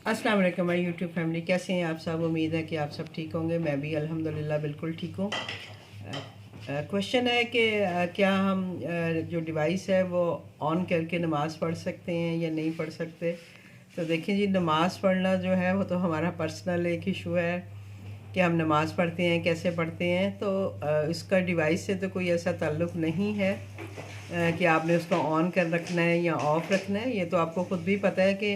अस्सलाम वालेकुम my YouTube family, कैसे हैं आप सब। उम्मीद है कि आप सब ठीक होंगे। मैं भी अल्हम्दुलिल्लाह बिल्कुल ठीक हूँ। क्वेश्चन है कि क्या हम जो डिवाइस है वो ऑन करके नमाज़ पढ़ सकते हैं या नहीं पढ़ सकते। तो देखिए जी, नमाज़ पढ़ना जो है वो तो हमारा पर्सनल एक इशू है कि हम नमाज़ पढ़ते हैं, कैसे पढ़ते हैं। तो इसका डिवाइस से तो कोई ऐसा ताल्लुक़ नहीं है कि आपने उसको ऑन कर रखना है या ऑफ़ रखना है। ये तो आपको ख़ुद भी पता है कि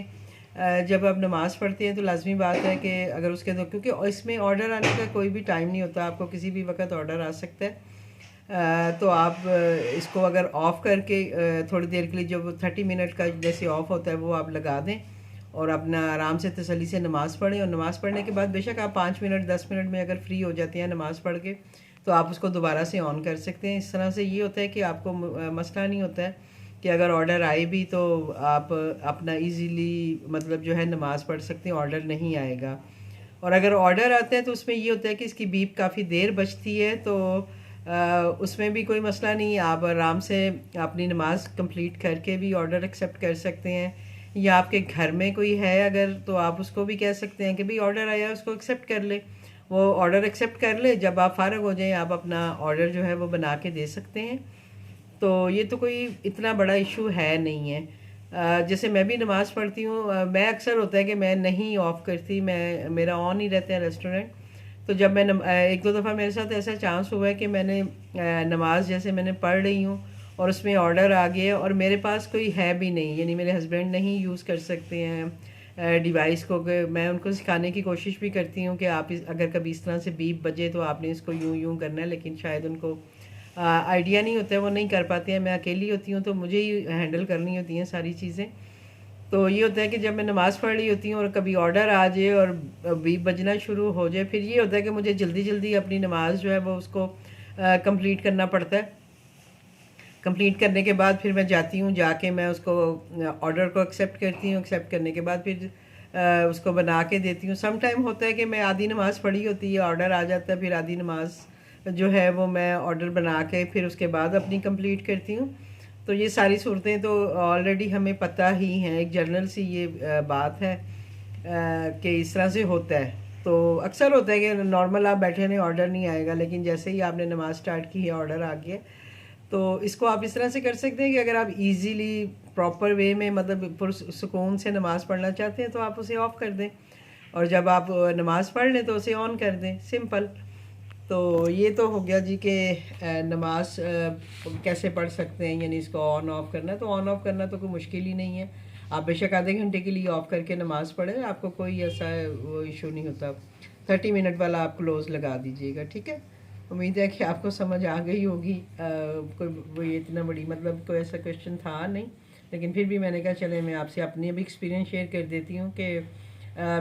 जब आप नमाज़ पढ़ते हैं तो लाज़मी बात है कि अगर उसके तो, क्योंकि इसमें ऑर्डर आने का कोई भी टाइम नहीं होता, आपको किसी भी वक्त ऑर्डर आ सकता है। तो आप इसको अगर ऑफ़ करके थोड़ी देर के लिए, जब 30 मिनट का जैसे ऑफ़ होता है वो आप लगा दें और अपना आराम से तसल्ली से नमाज़ पढ़ें। और नमाज़ पढ़ने के बाद बेशक आप 5 मिनट 10 मिनट में अगर फ्री हो जाते हैं नमाज़ पढ़ के, तो आप उसको दोबारा से ऑन कर सकते हैं। इस तरह से ये होता है कि आपको मसला नहीं होता है कि अगर ऑर्डर आए भी तो आप अपना इजीली मतलब जो है नमाज़ पढ़ सकते हैं, ऑर्डर नहीं आएगा। और अगर ऑर्डर आते हैं तो उसमें ये होता है कि इसकी बीप काफ़ी देर बजती है, तो उसमें भी कोई मसला नहीं है। आप आराम से अपनी नमाज़ कंप्लीट करके भी ऑर्डर एक्सेप्ट कर सकते हैं। या आपके घर में कोई है अगर, तो आप उसको भी कह सकते हैं कि भाई ऑर्डर आया, उसको एक्सेप्ट कर ले। वो ऑर्डर एक्सेप्ट कर ले, जब आप फ़ारग हो जाएं आप अपना ऑर्डर जो है वो बना के दे सकते हैं। तो ये तो कोई इतना बड़ा इशू है नहीं है। जैसे मैं भी नमाज़ पढ़ती हूँ, मैं अक्सर होता है कि मैं नहीं ऑफ़ करती, मैं मेरा ऑन ही रहता है रेस्टोरेंट। तो जब मैं एक दो दफ़ा मेरे साथ ऐसा चांस हुआ है कि मैंने नमाज़ जैसे मैंने पढ़ रही हूँ और उसमें ऑर्डर आ गया और मेरे पास कोई है भी नहीं, यानी मेरे हस्बैंड नहीं यूज़ कर सकते हैं डिवाइस को। कि मैं उनको सिखाने की कोशिश भी करती हूँ कि आप अगर कभी इस तरह से बीप बजे तो आपने इसको यूँ यूँ करना है, लेकिन शायद उनको आइडिया नहीं होता है, वो नहीं कर पाते हैं। मैं अकेली होती हूँ तो मुझे ही हैंडल करनी होती हैं सारी चीज़ें। तो ये होता है कि जब मैं नमाज़ पढ़ रही होती हूँ और कभी ऑर्डर आ जाए और बीप बजना शुरू हो जाए, फिर ये होता है कि मुझे जल्दी जल्दी अपनी नमाज़ जो है वो उसको कंप्लीट करना पड़ता है। कंप्लीट करने के बाद फिर मैं जाती हूँ, जाके मैं उसको ऑर्डर को एक्सेप्ट करती हूँ। एक्सेप्ट करने के बाद फिर उसको बना के देती हूँ। सम टाइम होता है कि मैं आधी नमाज़ पढ़ी होती है, ऑर्डर आ जाता है, फिर आधी नमाज़ जो है वो मैं ऑर्डर बना के फिर उसके बाद अपनी कंप्लीट करती हूँ। तो ये सारी सूरतें तो ऑलरेडी हमें पता ही हैं, एक जनरल सी ये बात है कि इस तरह से होता है। तो अक्सर होता है कि नॉर्मल आप बैठे नहीं, ऑर्डर नहीं आएगा, लेकिन जैसे ही आपने नमाज़ स्टार्ट की है ऑर्डर आ गया। तो इसको आप इस तरह से कर सकते हैं कि अगर आप इजीली प्रॉपर वे में मतलब पुरसुकून से नमाज़ पढ़ना चाहते हैं तो आप उसे ऑफ़ कर दें, और जब आप नमाज़ पढ़ लें तो उसे ऑन कर दें, सिंपल। तो ये तो हो गया जी कि नमाज कैसे पढ़ सकते हैं, यानी इसको ऑन ऑफ़ करना है। तो ऑन ऑफ़ करना तो कोई मुश्किल ही नहीं है। आप बेशक आधे घंटे के लिए ऑफ़ करके नमाज़ पढ़ें, आपको कोई ऐसा वो इशू नहीं होता। 30 मिनट वाला आप क्लोज़ लगा दीजिएगा, ठीक है। उम्मीद है कि आपको समझ आ गई होगी। कोई वो ये इतना बड़ी मतलब कोई ऐसा क्वेश्चन था नहीं, लेकिन फिर भी मैंने कहा चले मैं आपसे अपनी भी एक्सपीरियंस शेयर कर देती हूँ कि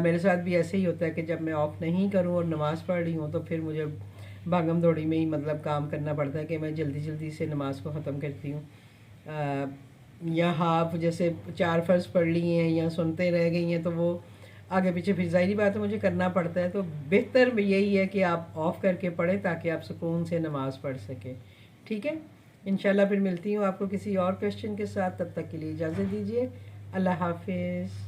मेरे साथ भी ऐसे ही होता है कि जब मैं ऑफ़ नहीं करूँ और नमाज़ पढ़ रही हूँ तो फिर मुझे भागम दौड़ी में ही मतलब काम करना पड़ता है कि मैं जल्दी जल्दी से नमाज़ को ख़त्म करती हूँ। या हाफ जैसे 4 फ़र्ज़ पढ़ ली हैं या सुनते रह गई हैं तो वो आगे पीछे फिर ज़ाहिरी बात है मुझे करना पड़ता है। तो बेहतर भी यही है कि आप ऑफ़ करके पढ़ें ताकि आप सुकून से नमाज़ पढ़ सकें, ठीक है। इंशाल्लाह फिर मिलती हूँ आपको किसी और क्वेश्चन के साथ, तब तक के लिए इजाज़त दीजिए। अल्लाह हाफ़िज़।